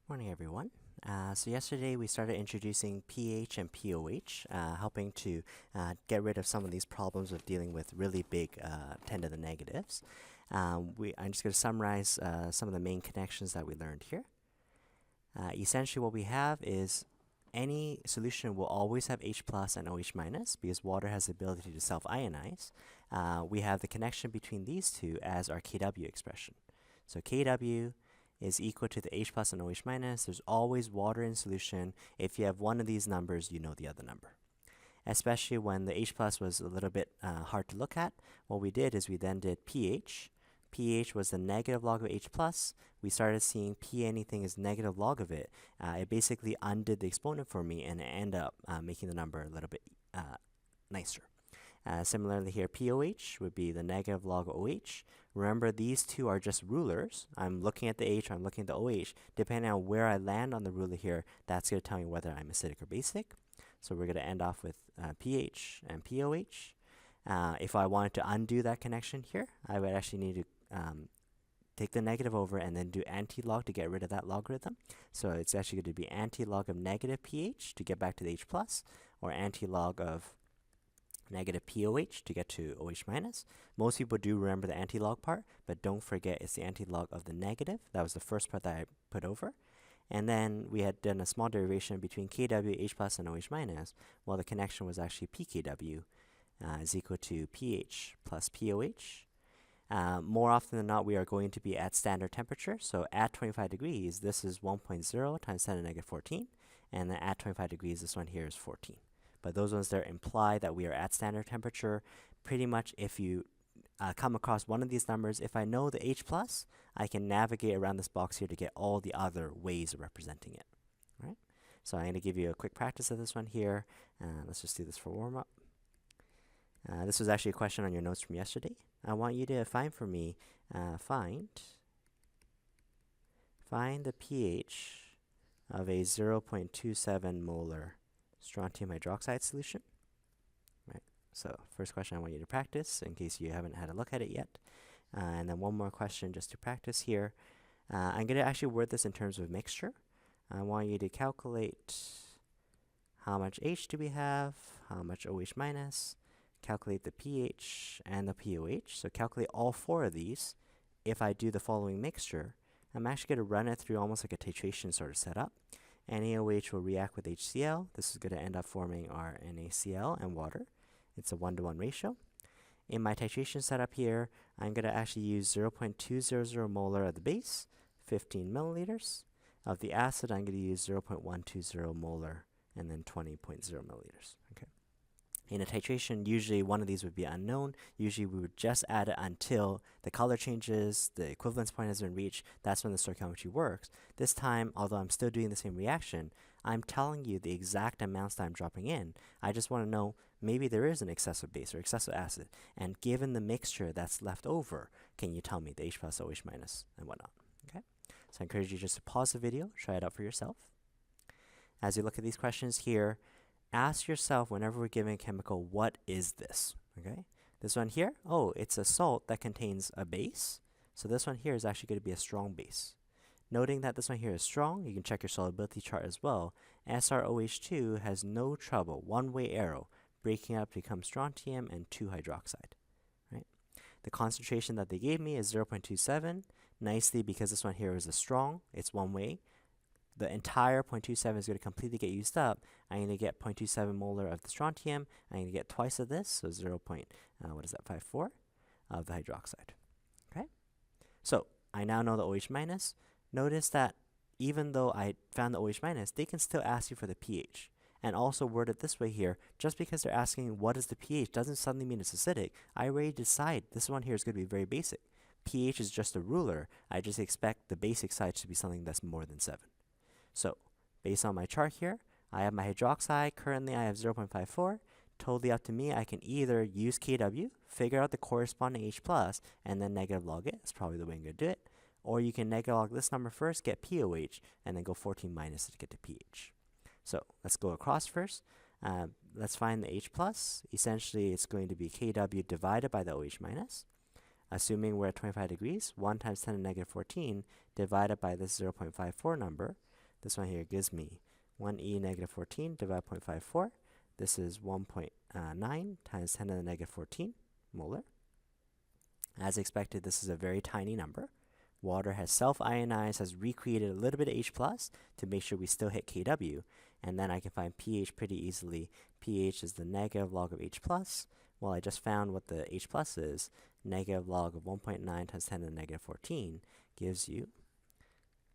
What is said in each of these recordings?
Morning, everyone. So yesterday we started introducing pH and pOH, helping to get rid of some of these problems of dealing with really big 10 to the negatives. I'm just going to summarize some of the main connections that we learned here. Essentially what we have is any solution will always have H plus and OH minus because water has the ability to self-ionize. We have the connection between these two as our Kw expression. So Kw is equal to the H plus and OH minus. There's always water in solution. If you have one of these numbers, you know the other number. Especially when the H plus was a little bit hard to look at, what we did is we then did pH. pH was the negative log of H plus. We started seeing P anything is negative log of it. It basically undid the exponent for me and it ended up making the number a little bit nicer. Similarly here, pOH would be the negative log of OH. Remember, these two are just rulers. I'm looking at the H, I'm looking at the OH. Depending on where I land on the ruler here, that's going to tell me whether I'm acidic or basic. So we're going to end off with pH and pOH. If I wanted to undo that connection here, I would actually need to take the negative over and then do anti-log to get rid of that logarithm. So it's actually going to be anti-log of negative pH to get back to the H plus, or anti-log of negative pOH to get to OH minus. Most people do remember the anti-log part, but don't forget it's the anti-log of the negative. That was the first part that I put over. And then we had done a small derivation between Kw, H plus, and OH minus, while the connection was actually pKw is equal to pH plus pOH. More often than not, we are going to be at standard temperature. So at 25 degrees, this is 1.0 times 10 to the negative 14. And then at 25 degrees, this one here is 14. But those ones there imply that we are at standard temperature. Pretty much if you come across one of these numbers, if I know the H plus, I can navigate around this box here to get all the other ways of representing it. All right? So I'm going to give you a quick practice of this one here. Let's just do this for warm-up. This was actually a question on your notes from yesterday. I want you to find for me, find the pH of a 0.27 molar strontium hydroxide solution. Right. So first question I want you to practice in case you haven't had a look at it yet. And then one more question just to practice here. I'm going to actually word this in terms of mixture. I want you to calculate how much H do we have, how much OH minus, calculate the pH and the pOH. So calculate all four of these. If I do the following mixture, I'm actually going to run it through almost like a titration sort of setup. NaOH will react with HCl. This is going to end up forming our NaCl and water. It's a 1-to-1 ratio. In my titration setup here, I'm going to actually use 0.200 molar of the base, 15 milliliters. Of the acid, I'm going to use 0.120 molar, and then 20.0 milliliters. Okay. In a titration, usually one of these would be unknown. Usually we would just add it until the color changes, the equivalence point has been reached. That's when the stoichiometry works. This time, although I'm still doing the same reaction, I'm telling you the exact amounts that I'm dropping in. I just want to know maybe there is an excessive base or excessive acid. And given the mixture that's left over, can you tell me the H plus, OH minus, and whatnot? Okay. So I encourage you just to pause the video, try it out for yourself. As you look at these questions here, ask yourself whenever we're giving a chemical, what is this? Okay, this one here, oh, it's a salt that contains a base. So this one here is actually going to be a strong base. Noting that this one here is strong, you can check your solubility chart as well. SrOH2 has no trouble, one-way arrow, breaking up to become strontium and 2-hydroxide. Right? The concentration that they gave me is 0.27. Nicely, because this one here is a strong, it's one way. The entire 0.27 is going to completely get used up. I'm going to get 0.27 molar of the strontium. I'm going to get twice of this, so 0.54 of the hydroxide. Okay? So I now know the OH minus. Notice that even though I found the OH minus, they can still ask you for the pH. And also word it this way here, just because they're asking what is the pH doesn't suddenly mean it's acidic. I already decide this one here is going to be very basic. pH is just a ruler. I just expect the basic side to be something that's more than 7. So, based on my chart here, I have my hydroxide. Currently, I have 0.54. Totally up to me. I can either use Kw, figure out the corresponding H+, and then negative log it. That's probably the way I'm going to do it. Or you can negative log this number first, get pOH, and then go 14 minus to get to pH. So, let's go across first. Let's find the H+. Essentially, it's going to be Kw divided by the OH minus. Assuming we're at 25 degrees, 1 times 10 to the negative 14 divided by this 0.54 number. This one here gives me 1e negative 14 divided by 0.54. This is 1.9 times 10 to the negative 14 molar. As expected, this is a very tiny number. Water has self-ionized, has recreated a little bit of H plus to make sure we still hit Kw, and then I can find pH pretty easily. pH is the negative log of H plus. Well, I just found what the H plus is. Negative log of 1.9 times 10 to the negative 14 gives you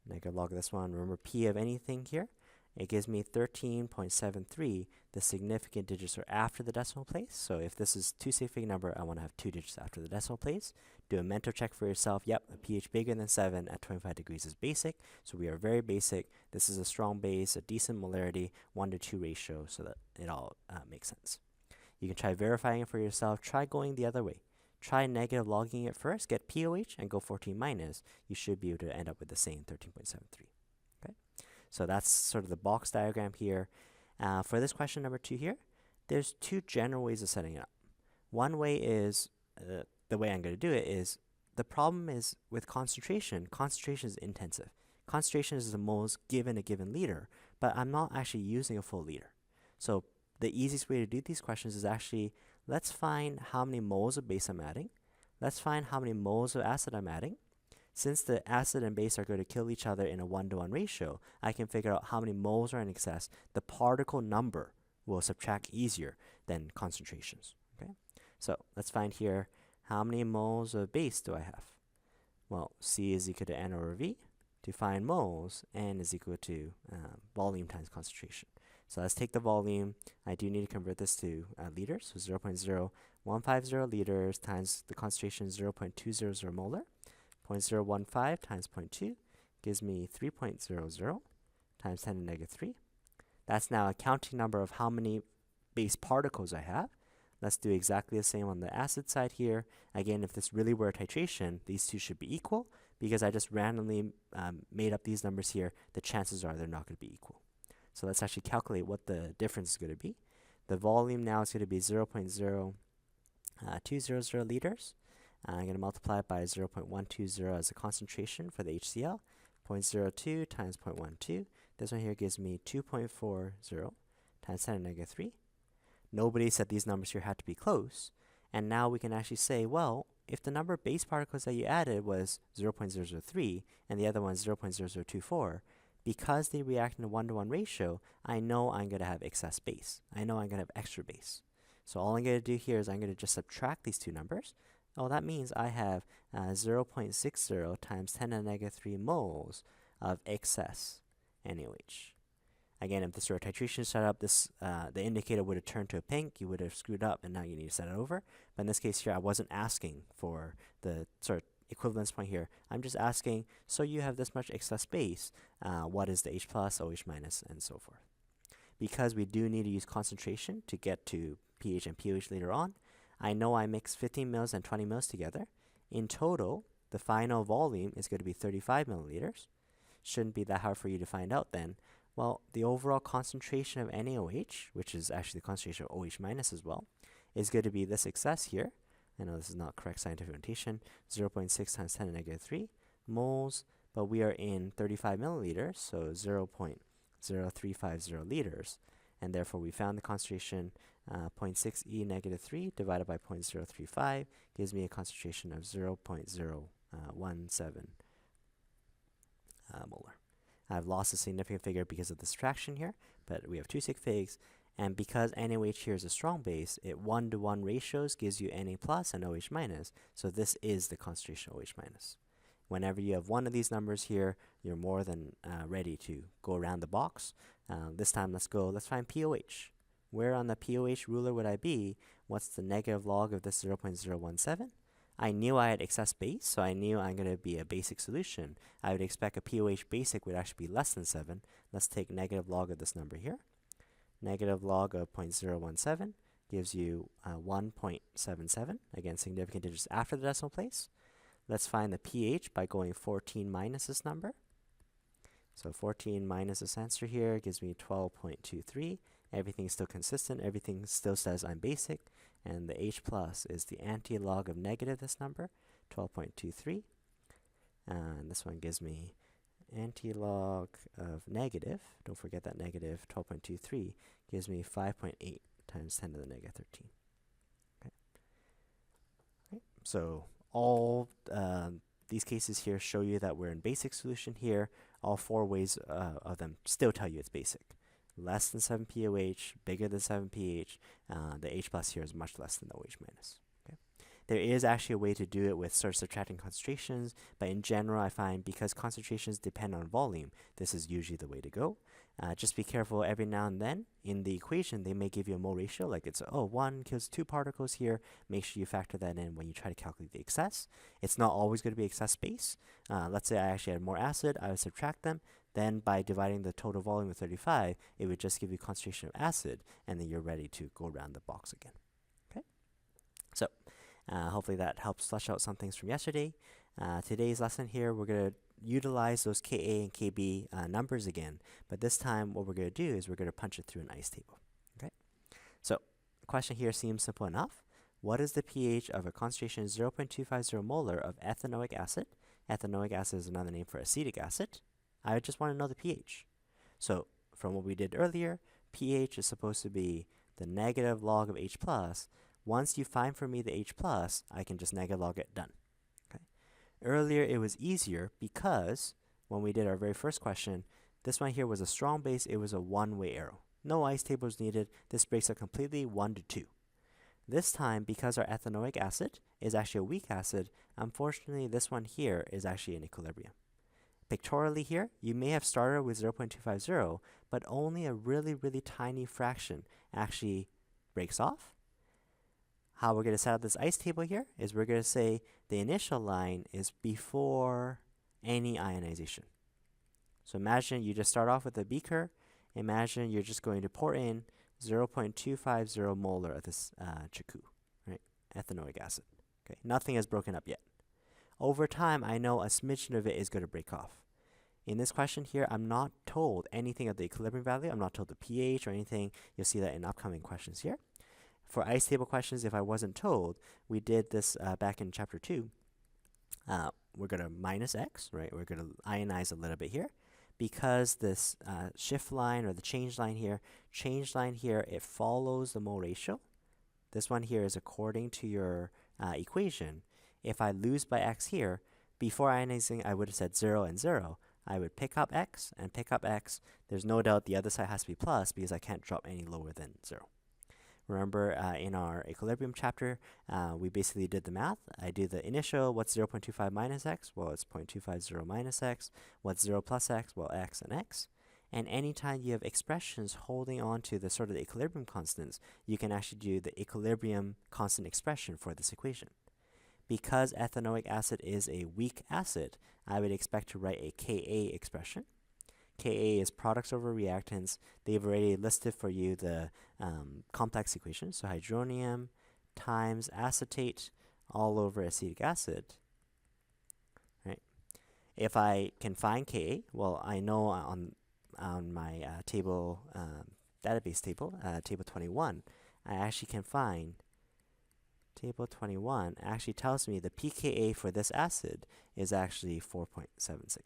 negative log of this one. Remember P of anything here? It gives me 13.73. The significant digits are after the decimal place. So if this is two significant number, I want to have 2 digits after the decimal place. Do a mental check for yourself. Yep, a pH bigger than 7 at 25 degrees is basic. So we are very basic. This is a strong base, a decent molarity, 1:2 ratio, so that it all makes sense. You can try verifying it for yourself. Try going the other way. Try negative logging it first, get POH, and go 14 minus. You should be able to end up with the same 13.73. Okay, so that's sort of the box diagram here. For this question number 2 here, there's 2 general ways of setting it up. One way is, the way I'm going to do it is, the problem is with concentration. Concentration is intensive. Concentration is the moles given a given liter, but I'm not actually using a full liter. So the easiest way to do these questions is actually, let's find how many moles of base I'm adding. Let's find how many moles of acid I'm adding. Since the acid and base are going to kill each other in a 1:1 ratio, I can figure out how many moles are in excess. The particle number will subtract easier than concentrations. Okay, so let's find here, how many moles of base do I have? Well, C is equal to N over V. To find moles, N is equal to volume times concentration. So let's take the volume. I do need to convert this to liters. So 0.0150 liters times the concentration 0.200 molar. 0.015 times 0.2 gives me 3.00 times 10 to the negative 3. That's now a counting number of how many base particles I have. Let's do exactly the same on the acid side here. Again, if this really were a titration, these two should be equal. Because I just randomly made up these numbers here, the chances are they're not going to be equal. So let's actually calculate what the difference is going to be. The volume now is going to be 0.0200 liters. I'm going to multiply it by 0.120 as a concentration for the HCl. 0.02 times 0.12. This one here gives me 2.40 times 10 to the negative 3. Nobody said these numbers here had to be close. And now we can actually say, well, if the number of base particles that you added was 0.003 and the other one is 0.0024, because they react in a 1:1 ratio, I know I'm going to have excess base. I know I'm going to have extra base. So all I'm going to do here is I'm going to just subtract these two numbers. Oh, that means I have 0.60 times 10 to the negative 3 moles of excess NaOH. Again, if this were a titration setup, this the indicator would have turned to a pink. You would have screwed up, and now you need to set it over. But in this case here, I wasn't asking for the sort of equivalence point here. I'm just asking, so you have this much excess base, what is the H plus, OH minus, and so forth. Because we do need to use concentration to get to pH and pOH later on, I know I mix 15 mils and 20 mils together. In total, the final volume is going to be 35 milliliters. Shouldn't be that hard for you to find out then. Well, the overall concentration of NaOH, which is actually the concentration of OH minus as well, is going to be this excess here. I know this is not correct scientific notation, 0.6 times 10 to the negative 3 moles, but we are in 35 milliliters, so 0.0350 liters, and therefore we found the concentration 0.6 negative 3 divided by 0.035 gives me a concentration of 0.017 molar. I've lost a significant figure because of this fraction here, but we have 2 sig figs, and because NaOH here is a strong base, it 1:1 ratios gives you Na plus and OH minus, so this is the concentration of OH minus. Whenever you have one of these numbers here, you're more than ready to go around the box. This time let's find pOH. Where on the pOH ruler would I be? What's the negative log of this 0.017? I knew I had excess base, so I knew I'm going to be a basic solution. I would expect a pOH basic would actually be less than 7. Let's take negative log of this number here. Negative log of 0.017 gives you 1.77. Again, significant digits after the decimal place. Let's find the pH by going 14 minus this number. So 14 minus this answer here gives me 12.23. Everything is still consistent. Everything still says I'm basic. And the H plus is the anti-log of negative this number, 12.23. And this one gives me anti-log of negative, don't forget that negative 12.23 gives me 5.8 times 10 to the negative 13. Okay. Right. So all these cases here show you that we're in basic solution here. All four ways of them still tell you it's basic. Less than 7 pOH, bigger than 7 pH. The H plus here is much less than the OH minus. Okay. There is actually a way to do it with sort of subtracting concentrations, but in general I find because concentrations depend on volume, this is usually the way to go. Just be careful every now and then in the equation they may give you a mole ratio, like it's 1 kills 2 particles here. Make sure you factor that in when you try to calculate the excess. It's not always going to be excess space. Let's say I actually had more acid, I would subtract them. Then by dividing the total volume with 35, it would just give you concentration of acid, and then you're ready to go around the box again. Okay. So hopefully that helps flesh out some things from yesterday. Today's lesson here, we're going to utilize those Ka and Kb numbers again, but this time what we're going to do is we're going to punch it through an ice table. Okay. So the question here seems simple enough. What is the pH of a concentration 0.250 molar of ethanoic acid? Ethanoic acid is another name for acetic acid. I just want to know the pH. So from what we did earlier, pH is supposed to be the negative log of H plus. Once you find for me the H plus, I can just negative log it, done. Okay. Earlier it was easier because when we did our very first question, this one here was a strong base, it was a one-way arrow. No ice tables needed. This breaks up completely 1 to 2. This time, because our ethanoic acid is actually a weak acid, unfortunately this one here is actually in equilibrium. Pictorially here, you may have started with 0.250, but only a really, really tiny fraction actually breaks off. How we're going to set up this ice table here is we're going to say the initial line is before any ionization. So imagine you just start off with a beaker. Imagine you're just going to pour in 0.250 molar of this Chiku, right? Ethanoic acid. Okay, nothing has broken up yet. Over time, I know a smidgen of it is going to break off. In this question here, I'm not told anything of the equilibrium value. I'm not told the pH or anything. You'll see that in upcoming questions here. For ice table questions, if I wasn't told, we did this back in chapter 2. We're going to minus x, right? We're going to ionize a little bit here. Because this shift line or the change line here, it follows the mole ratio. This one here is according to your equation. If I lose by x here, before ionizing, I would have said 0 and 0. I would pick up x and pick up x. There's no doubt the other side has to be plus because I can't drop any lower than 0. Remember in our equilibrium chapter, we basically did the math. I do the initial, what's 0.25 minus x? Well, it's 0.250 minus x. What's 0 plus x? Well, x and x. And anytime you have expressions holding on to the sort of the equilibrium constants, you can actually do the equilibrium constant expression for this equation. Because ethanoic acid is a weak acid, I would expect to write a Ka expression. Ka is products over reactants. They've already listed for you the complex equation. So hydronium times acetate all over acetic acid. Right? If I can find Ka, well, I know on my table, database table, table 21, I actually can find table 21 actually tells me the pKa for this acid is actually 4.76.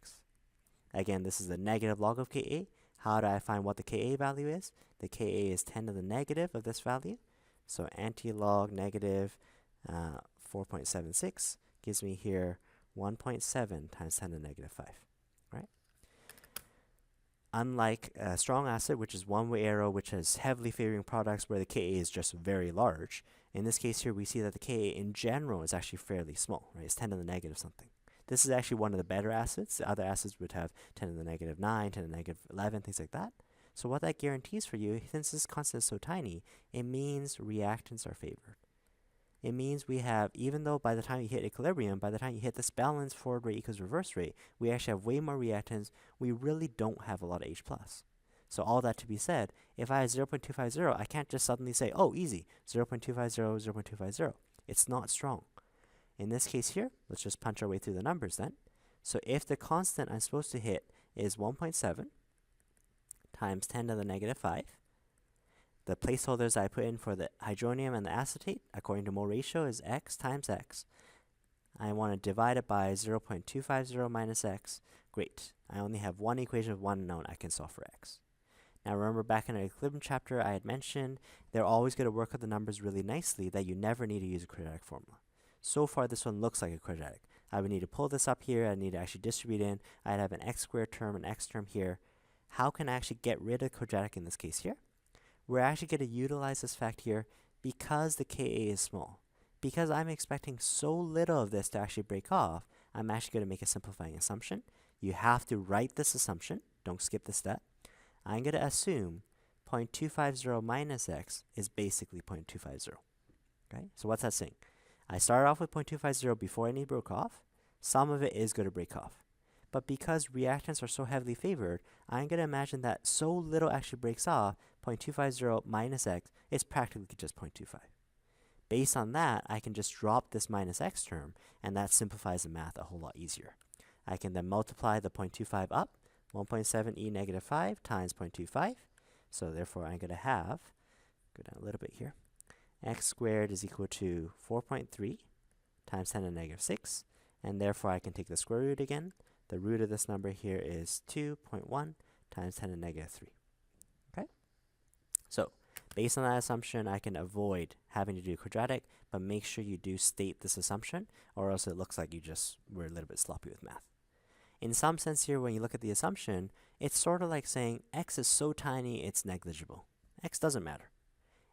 Again, this is the negative log of Ka. How do I find what the Ka value is? The Ka is 10 to the negative of this value. So anti-log negative 4.76 gives me here 1.7 times 10 to the negative 5. Right? Unlike a strong acid, which is one-way arrow, which is heavily favoring products where the Ka is just very large, in this case here we see that the Ka in general is actually fairly small. Right? It's 10 to the negative something. This is actually one of the better acids. The other acids would have 10 to the negative 9, 10 to the negative 11, things like that. So what that guarantees for you, since this constant is so tiny, it means reactants are favored. It means we have, even though by the time you hit equilibrium, by the time you hit this balance forward rate equals reverse rate, we actually have way more reactants. We really don't have a lot of H+. So all that to be said, if I have 0.250, I can't just suddenly say, oh, easy, 0.250, 0.250. It's not strong. In this case here, let's just punch our way through the numbers then. So if the constant I'm supposed to hit is 1.7 times 10 to the negative 5, the placeholders I put in for the hydronium and the acetate, according to mole ratio, is x times x. I want to divide it by 0.250 minus x. Great. I only have one equation of one unknown I can solve for x. Now remember back in our equilibrium chapter I had mentioned they're always going to work out the numbers really nicely that you never need to use a quadratic formula. So far this one looks like a quadratic. I would need to pull this up here, I need to actually distribute in, I'd have an x squared term, an x term here. How can I actually get rid of quadratic in this case here? We're actually going to utilize this fact here because the Ka is small. Because I'm expecting so little of this to actually break off, I'm actually going to make a simplifying assumption. You have to write this assumption. Don't skip the step. I'm going to assume 0.250 minus x is basically 0.250. Okay, so what's that saying? I started off with 0.250 before any broke off. Some of it is going to break off. But because reactants are so heavily favored, I'm going to imagine that so little actually breaks off, 0.250 minus x is practically just 0.25. Based on that, I can just drop this minus x term, and that simplifies the math a whole lot easier. I can then multiply the 0.25 up, 1.7 e negative 5 times 0.25. So therefore, I'm going to have, go down a little bit here, x squared is equal to 4.3 times 10 to the negative 6. And therefore, I can take the square root again. The root of this number here is 2.1 times 10 to the negative 3. Okay? So, based on that assumption, I can avoid having to do quadratic, but make sure you do state this assumption, or else it looks like you just were a little bit sloppy with math. In some sense here, when you look at the assumption, it's sort of like saying x is so tiny it's negligible. X doesn't matter.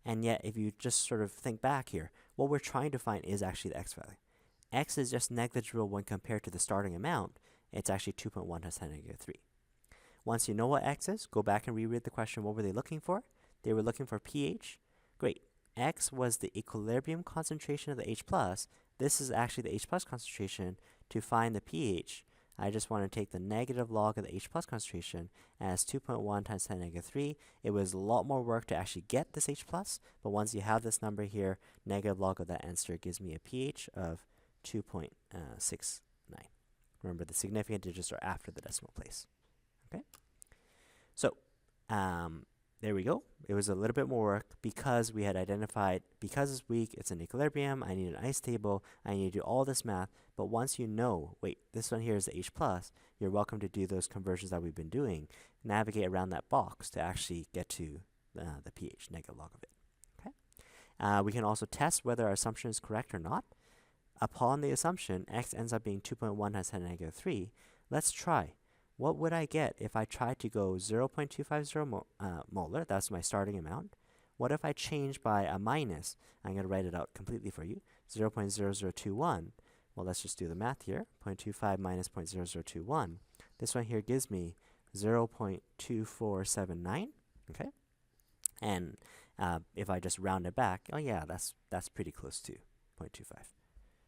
And yet, if you just sort of think back here, what we're trying to find is actually the x value. X is just negligible when compared to the starting amount. It's actually 2.1 times 10 to the negative 3. Once you know what x is, go back and reread the question. What were they looking for? They were looking for pH. Great. X was the equilibrium concentration of the H+. This is actually the H+ concentration. To find the pH, I just want to take the negative log of the H+ concentration as 2.1 times 10 to the negative 3. It was a lot more work to actually get this H+, but once you have this number here, negative log of that answer gives me a pH of 2.69. Remember, the significant digits are after the decimal place. Okay? So, there we go. It was a little bit more work because we had identified, because it's weak, it's an equilibrium, I need an ice table, I need to do all this math. But once you know, wait, this one here is the H+, you're welcome to do those conversions that we've been doing, navigate around that box to actually get to the pH, negative log of it. Okay? We can also test whether our assumption is correct or not. Upon the assumption, x ends up being 2.1 times 10 to the negative 3. Let's try. What would I get if I tried to go 0.250 molar? That's my starting amount. What if I change by a minus? I'm going to write it out completely for you. 0.0021. Well, let's just do the math here. 0.25 minus 0.0021. This one here gives me 0.2479. Okay? And if I just round it back, oh yeah, that's pretty close to 0.25.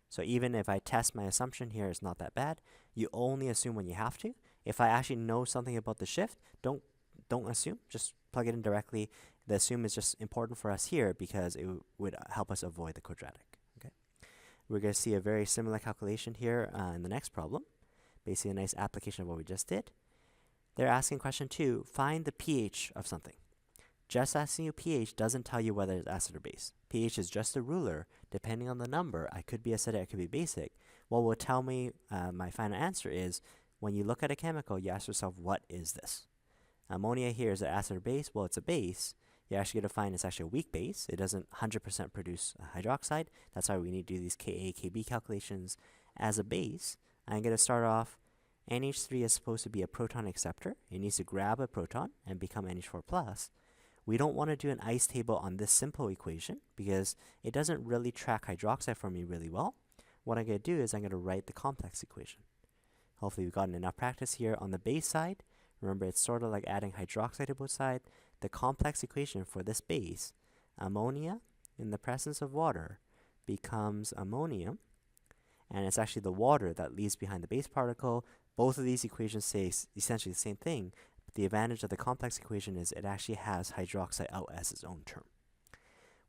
So even if I test my assumption here, it's not that bad. You only assume when you have to. If I actually know something about the shift, don't assume. Just plug it in directly. The assume is just important for us here because it would help us avoid the quadratic. Okay, we're going to see a very similar calculation here in the next problem. Basically, a nice application of what we just did. They're asking question 2, find the pH of something. Just asking you pH doesn't tell you whether it's acid or base. pH is just a ruler. Depending on the number, I could be acidic, I could be basic. What will tell me my final answer is, when you look at a chemical, you ask yourself, what is this? Ammonia here is an acid or base. Well, it's a base. You're actually going to find it's actually a weak base. It doesn't 100% produce hydroxide. That's why we need to do these Ka, Kb calculations. As a base, I'm going to start off, NH3 is supposed to be a proton acceptor. It needs to grab a proton and become NH4+. We don't want to do an ice table on this simple equation because it doesn't really track hydroxide for me really well. What I'm going to do is I'm going to write the complex equation. Hopefully we've gotten enough practice here on the base side. Remember, it's sort of like adding hydroxide to both sides. The complex equation for this base, ammonia in the presence of water becomes ammonium, and it's actually the water that leaves behind the base particle. Both of these equations say essentially the same thing. The advantage of the complex equation is it actually has hydroxide out as its own term.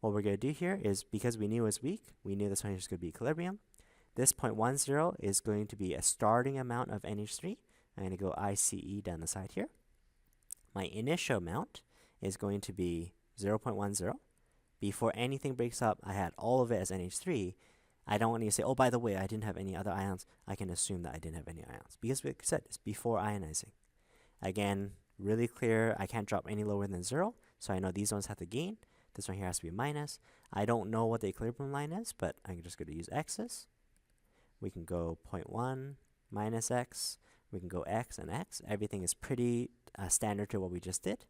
What we're going to do here is, because we knew it was weak, we knew this one is going to be equilibrium. This 0.10 is going to be a starting amount of NH3. I'm going to go ICE down the side here. My initial amount is going to be 0.10. Before anything breaks up, I had all of it as NH3. I don't want you to say, oh, by the way, I didn't have any other ions. I can assume that I didn't have any ions because we said it's before ionizing. Again, really clear. I can't drop any lower than 0, so I know these ones have to gain. This one here has to be minus. I don't know what the equilibrium line is, but I'm just going to use x's. We can go 0.1 minus x. We can go x and x. Everything is pretty standard to what we just did.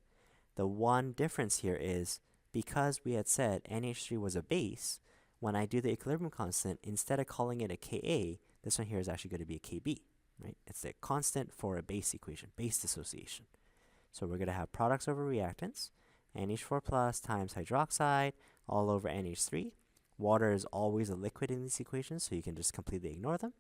The one difference here is because we had said NH3 was a base, when I do the equilibrium constant, instead of calling it a Ka, this one here is actually going to be a Kb, right? It's the constant for a base equation, base dissociation. So we're going to have products over reactants, NH4 plus times hydroxide all over NH3. Water is always a liquid in these equations, so you can just completely ignore them.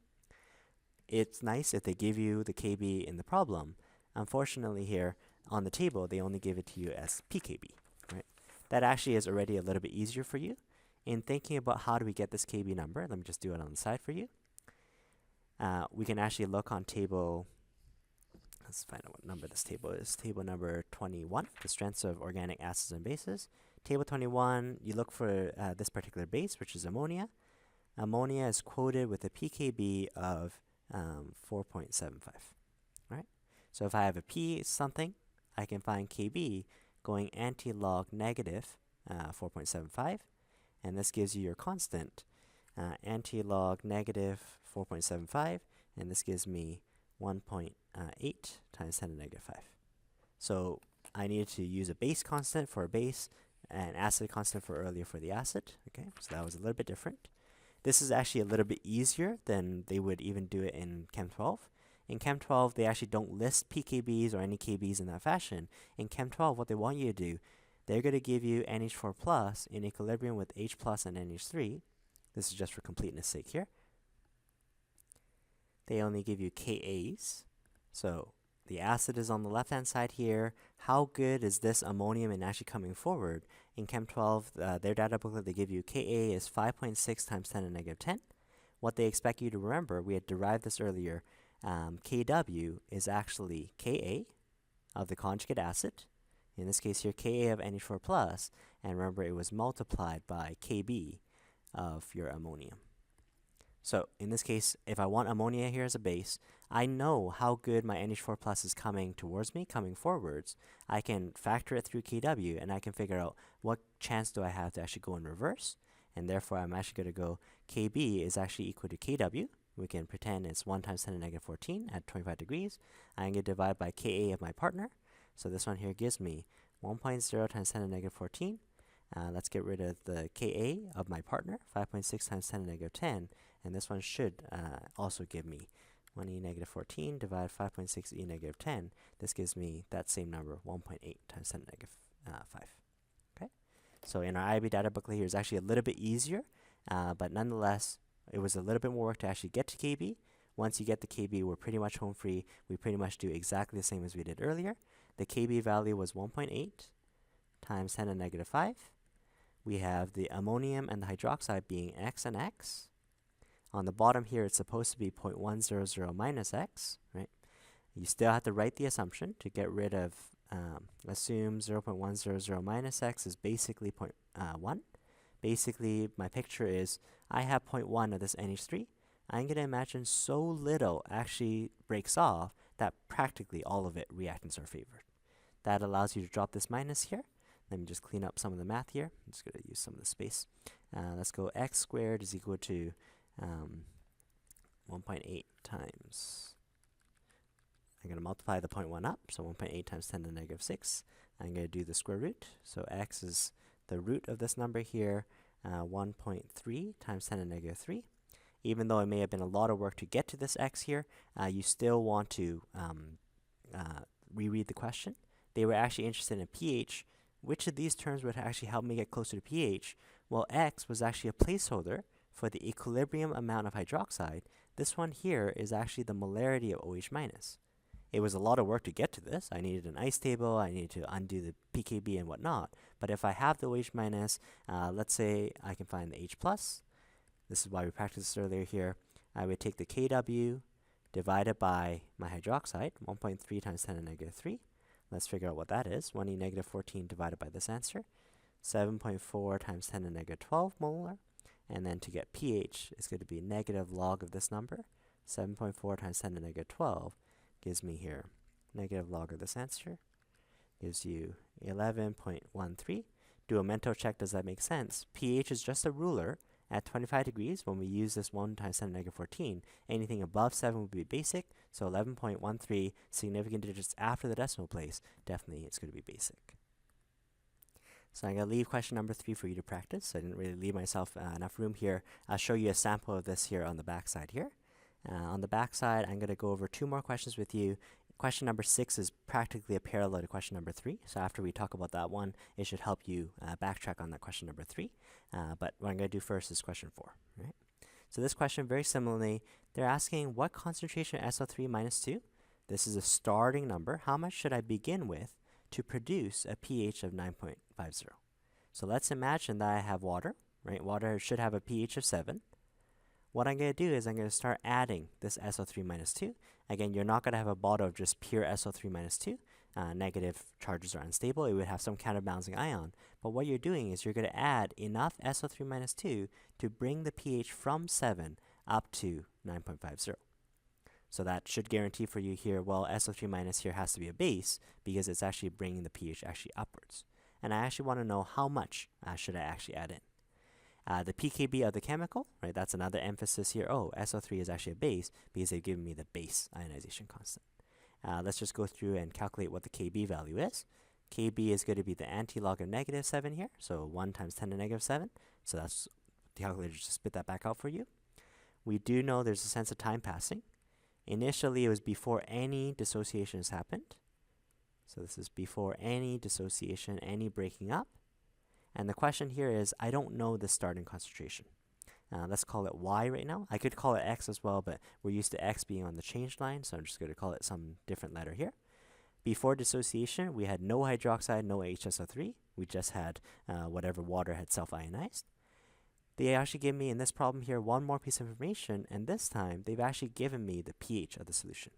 It's nice if they give you the Kb in the problem. Unfortunately here, on the table, they only give it to you as pKb, right? That actually is already a little bit easier for you. In thinking about how do we get this Kb number, let me just do it on the side for you. We can actually look on table, let's find out what number this table is. Table number 21, the strengths of organic acids and bases. Table 21, you look for this particular base, which is ammonia. Ammonia is quoted with a pKb of 4.75, right? So if I have a P something, I can find Kb going anti-log negative 4.75, and this gives you your constant anti-log negative 4.75, and this gives me 1.8 times 10 to the negative 5. So I needed to use a base constant for a base, and acid constant for earlier for the acid. Okay, so that was a little bit different. This is actually a little bit easier than they would even do it in Chem 12. In Chem 12, they actually don't list pKbs or any Kbs in that fashion. In Chem 12, what they want you to do, they're going to give you NH4 plus in equilibrium with H plus and NH3. This is just for completeness sake here. They only give you Kas. So the acid is on the left-hand side here. How good is this ammonium in actually coming forward? In Chem 12, their data booklet, they give you Ka is 5.6 times 10 to the negative 10. What they expect you to remember, we had derived this earlier, Kw is actually Ka of the conjugate acid. In this case here, Ka of NH4 plus, and remember it was multiplied by Kb of your ammonium. So in this case, if I want ammonia here as a base, I know how good my NH4 plus is coming towards me, coming forwards. I can factor it through Kw, and I can figure out what chance do I have to actually go in reverse. And therefore, I'm actually going to go Kb is actually equal to Kw. We can pretend it's 1 times 10 to the negative 14 at 25 degrees. I'm going to divide by Ka of my partner. So this one here gives me 1.0 times 10 to the negative 14. Let's get rid of the Ka of my partner, 5.6 times 10 to the negative 10. And this one should also give me 1e negative 14 divided 5.6 e negative 10. This gives me that same number, 1.8 times 10 to the negative 5. Okay. So in our IB data booklet here is actually a little bit easier, but nonetheless, it was a little bit more work to actually get to Kb. Once you get the Kb, we're pretty much home free. We pretty much do exactly the same as we did earlier. The Kb value was 1.8 times 10 to the negative 5. We have the ammonium and the hydroxide being x and x. On the bottom here, it's supposed to be 0.100 minus x, right? You still have to write the assumption to get rid of, assume 0.100 minus x is basically 0.1. Basically, my picture is I have 0.1 of this NH3. I'm going to imagine so little actually breaks off that practically all of it reactants are favored. That allows you to drop this minus here. Let me just clean up some of the math here. I'm just going to use some of the space. Let's go x squared is equal to 1.8 times, I'm going to multiply the 0.1 up, so 1.8 times 10 to the negative 6. I'm going to do the square root, so x is the root of this number here, 1.3 times 10 to the negative 3. Even though it may have been a lot of work to get to this x here, you still want to reread the question. They were actually interested in pH. Which of these terms would actually help me get closer to pH? Well, x was actually a placeholder for the equilibrium amount of hydroxide. This one here is actually the molarity of OH minus. It was a lot of work to get to this. I needed an ice table, I needed to undo the pKb and whatnot. But if I have the OH minus, let's say I can find the H plus. This is why we practiced this earlier here. I would take the Kw divided by my hydroxide, 1.3 times 10 to the negative 3. Let's figure out what that is. 1e negative 14 divided by this answer, 7.4 times 10 to the negative 12 molar. And then to get pH, it's going to be negative log of this number. 7.4 times 10 to the negative 12 gives me here negative log of this answer. Gives you 11.13. Do a mental check, does that make sense? pH is just a ruler at 25 degrees. When we use this 1 times 10 to the negative 14, anything above 7 would be basic. So 11.13, significant digits after the decimal place, definitely it's going to be basic. So I'm going to leave question number 3 for you to practice. I didn't really leave myself enough room here. I'll show you a sample of this here on the back side here. On the back side, I'm going to go over 2 more questions with you. Question number 6 is practically a parallel to question number 3. So after we talk about that one, it should help you backtrack on that question number 3. But what I'm going to do first is question 4. Right? So this question, very similarly, they're asking what concentration SO3 minus 2? This is a starting number. How much should I begin with to produce a pH of 9.50? So let's imagine that I have water. Right? Water should have a pH of 7. What I'm going to do is I'm going to start adding this SO3 minus 2. Again, you're not going to have a bottle of just pure SO3 minus 2. Negative charges are unstable. It would have some counterbalancing ion. But what you're doing is you're going to add enough SO3 minus 2 to bring the pH from 7 up to 9.50. So that should guarantee for you here, well, SO3 minus here has to be a base because it's actually bringing the pH actually upwards. And I actually want to know how much should I actually add in. The pKb of the chemical, right, that's another emphasis here. Oh, SO3 is actually a base because they've given me the base ionization constant. Let's just go through and calculate what the Kb value is. Kb is going to be the anti-log of negative 7 here, so 1 times 10 to the negative 7. So that's the calculator just spit that back out for you. We do know there's a sense of time passing. Initially, it was before any dissociation has happened. So this is before any dissociation, any breaking up. And the question here is, I don't know the starting concentration. Let's call it Y right now. I could call it X as well, but we're used to X being on the change line, so I'm just going to call it some different letter here. Before dissociation, we had no hydroxide, no HSO3. We just had whatever water had self-ionized. They actually gave me, in this problem here, one more piece of information, and this time, they've actually given me the pH of the solution.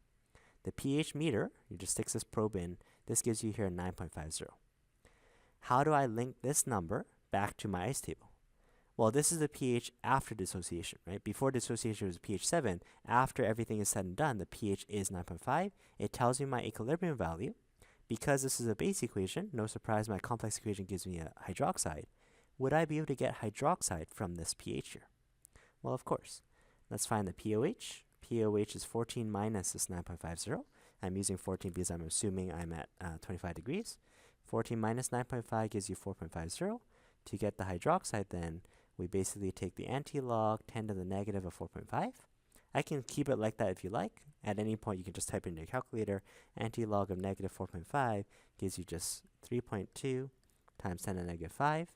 The pH meter, you just stick this probe in, this gives you here 9.50. How do I link this number back to my ice table? Well, this is the pH after dissociation, right? Before dissociation was pH 7. After everything is said and done, the pH is 9.5. It tells me my equilibrium value. Because this is a base equation, no surprise, my complex equation gives me a hydroxide. Would I be able to get hydroxide from this pH here? Well, of course. Let's find the pOH. pOH is 14 minus this 9.50. I'm using 14 because I'm assuming I'm at 25 degrees. 14 minus 9.5 gives you 4.50. To get the hydroxide then, we basically take the anti-log 10 to the negative of 4.5. I can keep it like that if you like. At any point, you can just type it into your calculator. Anti-log of negative 4.5 gives you just 3.2 times 10 to the negative 5.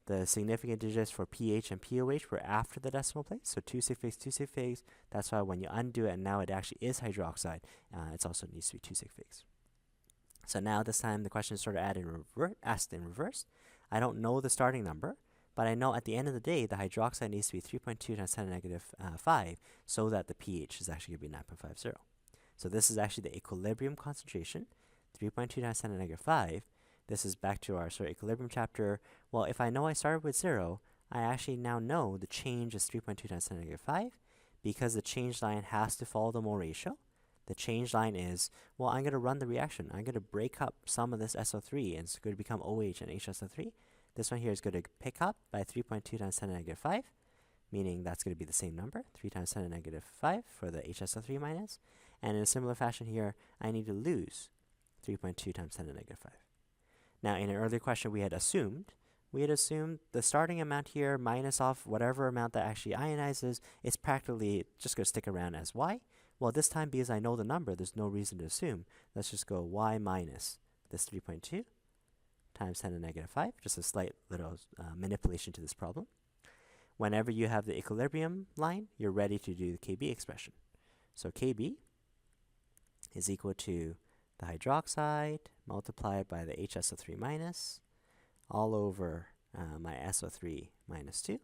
The significant digits for pH and pOH were after the decimal place, so 2 sig figs, 2 sig figs. That's why when you undo it, and now it actually is hydroxide, it also needs to be 2 sig figs. So now this time the question is sort of asked in reverse. I don't know the starting number, but I know at the end of the day the hydroxide needs to be 3.2 times 10 to the negative 5 so that the pH is actually going to be 9.50. So this is actually the equilibrium concentration, 3.2 times 10 to the negative 5. This is back to our sort of equilibrium chapter. Well, if I know I started with 0, I actually now know the change is 3.2 times 10 to the negative 5 because the change line has to follow the mole ratio. The change line is, well, I'm going to run the reaction. I'm going to break up some of this SO3, and it's going to become OH and HSO3. This one here is going to pick up by 3.2 times 10 to the negative 5, meaning that's going to be the same number, 3 times 10 to the negative 5 for the HSO3 minus. And in a similar fashion here, I need to lose 3.2 times 10 to the negative 5. Now, in an earlier question, we had assumed the starting amount here minus off whatever amount that actually ionizes, it's practically just going to stick around as Y. Well, this time, because I know the number, there's no reason to assume. Let's just go Y minus this 3.2 times 10 to the negative 5, just a slight little manipulation to this problem. Whenever you have the equilibrium line, you're ready to do the Kb expression. So Kb is equal to the hydroxide multiplied by the HSO3 minus all over my SO3 minus 2.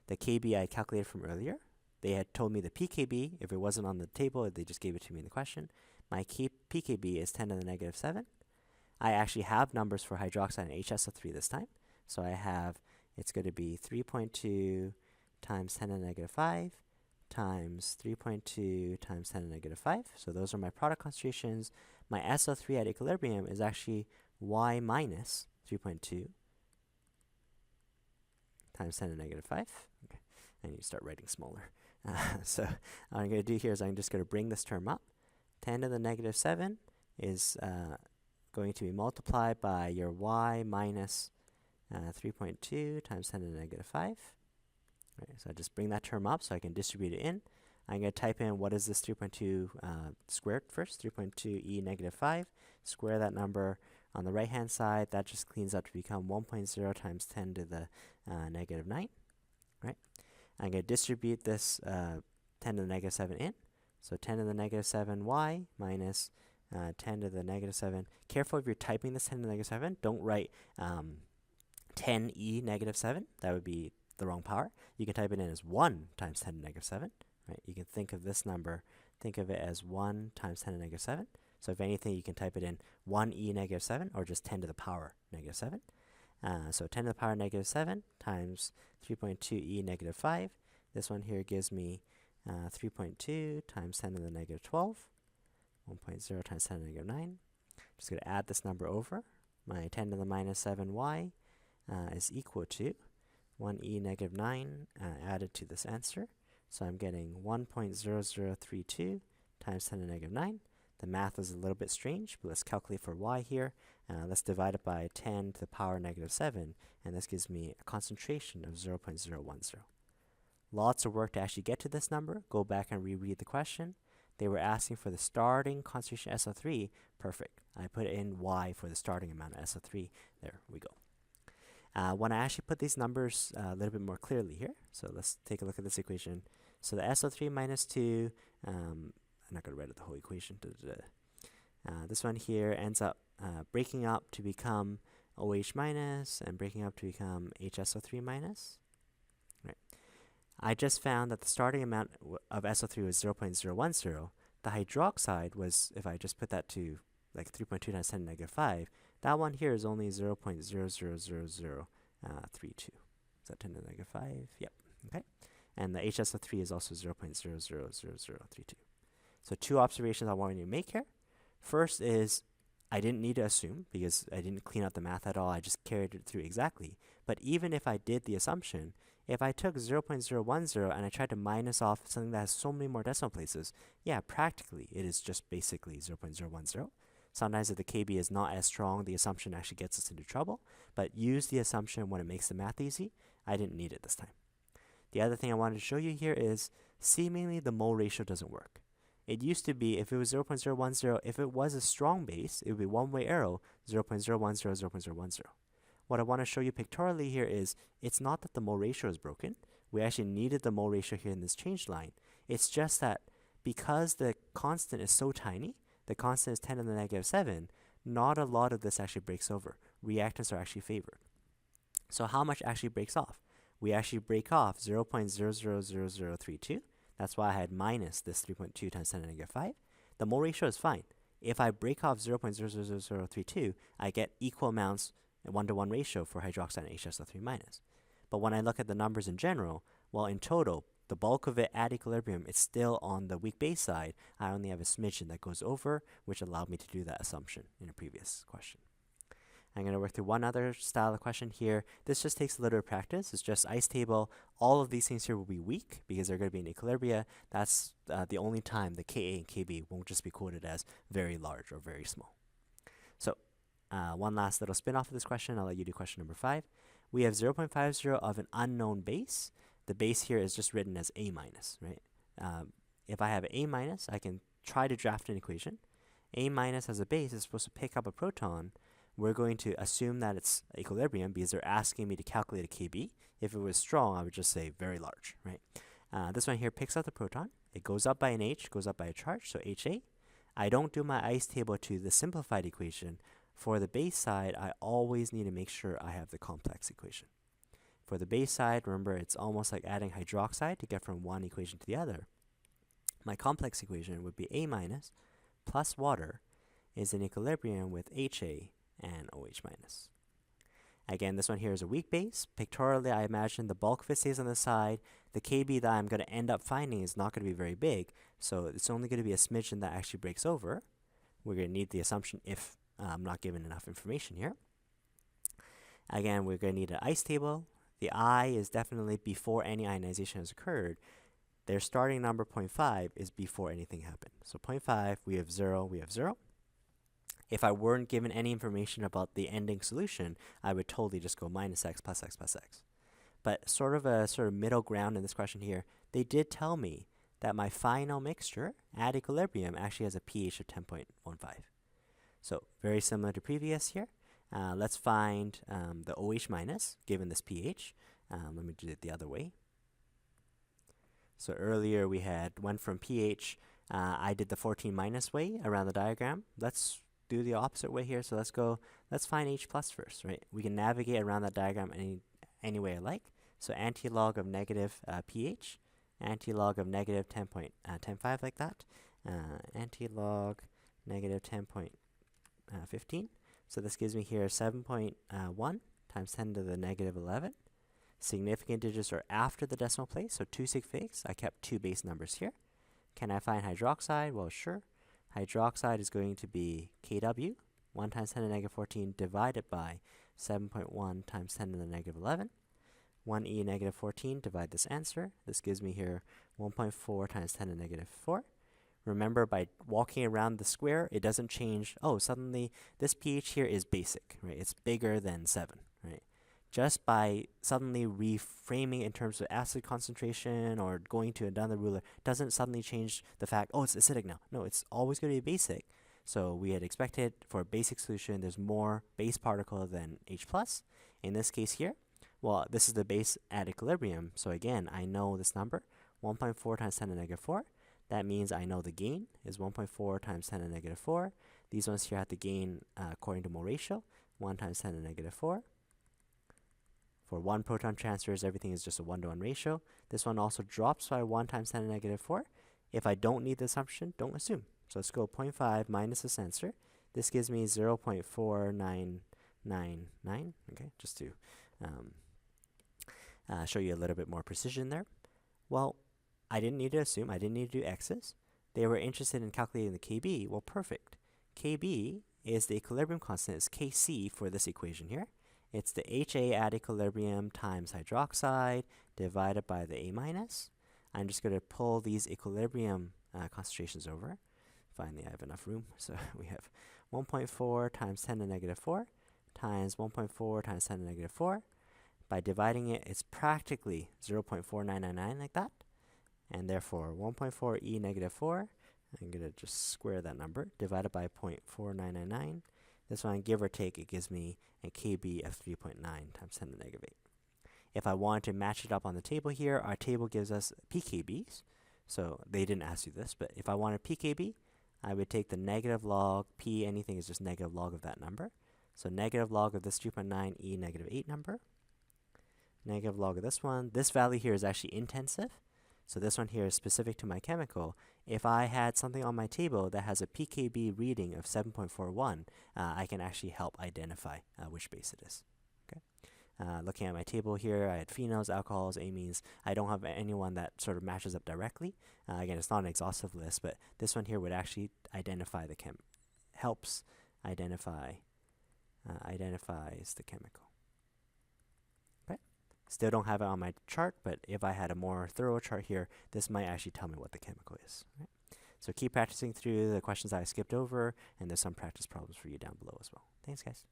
The Kb I calculated from earlier. They had told me the pKb. If it wasn't on the table, they just gave it to me in the question. My pKb is 10 to the negative 7. I actually have numbers for hydroxide and HSO3 this time. So I have it's going to be 3.2 times 10 to the negative 5 times 3.2 times 10 to the negative 5. So those are my product concentrations. My SO3 at equilibrium is actually y minus 3.2 times 10 to the negative 5. Okay. I need to start writing smaller. So what I'm going to do here is I'm just going to bring this term up. 10 to the negative 7 is going to be multiplied by your y minus 3.2 times 10 to the negative 5. Right, so I just bring that term up so I can distribute it in. I'm going to type in what is this 3.2 squared first, 3.2e negative 5. Square that number on the right-hand side. That just cleans up to become 1.0 times 10 to the negative 9. Right? I'm going to distribute this 10 to the negative 7 in. So 10 to the negative 7y minus 10 to the negative 7. Careful if you're typing this 10 to the negative 7. Don't write 10e negative 7. That would be the wrong power. You can type it in as 1 times 10 to the negative 7. Right? You can think of this number, think of it as 1 times 10 to the negative 7. So if anything, you can type it in 1e negative 7 or just 10 to the power negative 7. So 10 to the power negative 7 times 3.2e negative 5. This one here gives me 3.2 times 10 to the negative 12. 1.0 times 10 to the negative 9. Just going to add this number over. My 10 to the minus 7y is equal to 1e negative 9 added to this answer. So I'm getting 1.0032 times 10 to the negative 9. The math is a little bit strange, but let's calculate for y here. Let's divide it by 10 to the power negative 7, and this gives me a concentration of 0.010. Lots of work to actually get to this number. Go back and reread the question. They were asking for the starting concentration SO3. Perfect. I put in y for the starting amount of SO3. There we go. When I actually put these numbers a little bit more clearly here, so let's take a look at this equation. So the SO3 minus 2, I'm not going to write the whole equation. This one here ends up breaking up to become OH minus and breaking up to become HSO3 minus. Right. I just found that the starting amount of SO3 was 0.010. The hydroxide was, if I just put that to like 3.2 times 10 to the negative 5, that one here is only 0.00032. Is that 10 to the negative 5? Yep. Okay. And the HSO3 is also 0.00032. So two observations I want you to make here. First is I didn't need to assume because I didn't clean up the math at all. I just carried it through exactly. But even if I did the assumption, if I took 0.010 and I tried to minus off something that has so many more decimal places, yeah, practically it is just basically 0.010. Sometimes if the KB is not as strong, the assumption actually gets us into trouble. But use the assumption when it makes the math easy. I didn't need it this time. The other thing I wanted to show you here is seemingly the mole ratio doesn't work. It used to be if it was 0.010, if it was a strong base, it would be one-way arrow, 0.010, 0.010. What I want to show you pictorially here is it's not that the mole ratio is broken. We actually needed the mole ratio here in this change line. It's just that because the constant is so tiny, the constant is 10 to the negative 7, not a lot of this actually breaks over. Reactants are actually favored. So how much actually breaks off? We actually break off 0.00032. That's why I had minus this 3.2 times 10 to the negative 5. The mole ratio is fine. If I break off 0.00032, I get equal amounts, a 1-to-1 ratio for hydroxide and HSO3 minus. But when I look at the numbers in general, well, in total, the bulk of it at equilibrium, it's still on the weak base side. I only have a smidgen that goes over, which allowed me to do that assumption in a previous question. I'm going to work through one other style of question here. This just takes a little bit of practice. It's just ice table. All of these things here will be weak because they're going to be in equilibria. That's the only time the Ka and Kb won't just be quoted as very large or very small. So one last little spin off of this question. I'll let you do question number 5. We have 0.50 of an unknown base. The base here is just written as A minus, right? If I have A minus, I can try to draft an equation. A minus as a base is supposed to pick up a proton. We're going to assume that it's equilibrium because they're asking me to calculate a Kb. If it was strong, I would just say very large, right? This one here picks up the proton. It goes up by an H, goes up by a charge, so HA. I don't do my ice table to the simplified equation. For the base side, I always need to make sure I have the complex equation. For the base side, remember, it's almost like adding hydroxide to get from one equation to the other. My complex equation would be A minus plus water is in equilibrium with HA and OH minus. Again, this one here is a weak base. Pictorially, I imagine the bulk of it stays on the side. The Kb that I'm going to end up finding is not going to be very big, so it's only going to be a smidgen that actually breaks over. We're going to need the assumption if I'm not given enough information here. Again, we're going to need an ice table. The I is definitely before any ionization has occurred. Their starting number 0.5 is before anything happened. So 0.5, we have 0, we have 0. If I weren't given any information about the ending solution, I would totally just go minus x plus x plus x. But sort of middle ground in this question here, they did tell me that my final mixture at equilibrium actually has a pH of 10.15. So very similar to previous here. Let's find the OH minus given this pH. Let me do it the other way. So earlier we went from pH, I did the 14 minus way around the diagram. Let's do the opposite way here. So let's find H plus first, right? We can navigate around that diagram any way I like. So anti-log of negative pH, anti-log of negative 10.105 like that, anti-log negative 10.15. So this gives me here 7.1 times 10 to the negative 11. Significant digits are after the decimal place, so 2 sig figs. I kept 2 base numbers here. Can I find hydroxide? Well, sure. Hydroxide is going to be Kw, 1 times 10 to the negative 14 divided by 7.1 times 10 to the negative 11. 1e negative 14, divide this answer. This gives me here 1.4 times 10 to the negative 4. Remember, by walking around the square, it doesn't change. Oh, suddenly this pH here is basic, right? It's bigger than 7, right? Just by suddenly reframing in terms of acid concentration or going to another ruler doesn't suddenly change the fact, oh, it's acidic now. No, it's always going to be basic. So we had expected for a basic solution, there's more base particle than H+. In this case here, well, this is the base at equilibrium. So again, I know this number, 1.4 times 10 to the negative 4. That means I know the gain is 1.4 times 10 to the negative 4. These ones here have the gain according to mole ratio, 1 times 10 to the negative 4. For 1 proton transfers, everything is just a 1-to-1 ratio. This one also drops by 1 times 10 to the negative 4. If I don't need the assumption, don't assume. So let's go 0.5 minus this answer. This gives me 0.4999, okay, just to show you a little bit more precision there. Well, I didn't need to assume. I didn't need to do x's. They were interested in calculating the Kb. Well, perfect. Kb is the equilibrium constant. It's Kc for this equation here. It's the HA at equilibrium times hydroxide divided by the A minus. I'm just going to pull these equilibrium concentrations over. Finally, I have enough room. So we have 1.4 times 10 to the negative 4 times 1.4 times 10 to the negative 4. By dividing it, it's practically 0.4999 like that. And therefore, 1.4 e negative 4, I'm going to just square that number, divided by 0.4999. This one, give or take, it gives me a Kb of 3.9 times 10 to the negative 8. If I wanted to match it up on the table here, our table gives us pKbs. So they didn't ask you this, but if I wanted pKb, I would take the negative log, p, anything is just negative log of that number. So negative log of this 3.9 e negative 8 number. Negative log of this one. This value here is actually intensive. So this one here is specific to my chemical. If I had something on my table that has a pKb reading of 7.41, I can actually help identify which base it is. Okay. Looking at my table here, I had phenols, alcohols, amines. I don't have anyone that sort of matches up directly. Again, it's not an exhaustive list, but this one here would actually identify the helps identifies the chemical. Still don't have it on my chart, but if I had a more thorough chart here, this might actually tell me what the chemical is. Right? So keep practicing through the questions I skipped over, and there's some practice problems for you down below as well. Thanks, guys.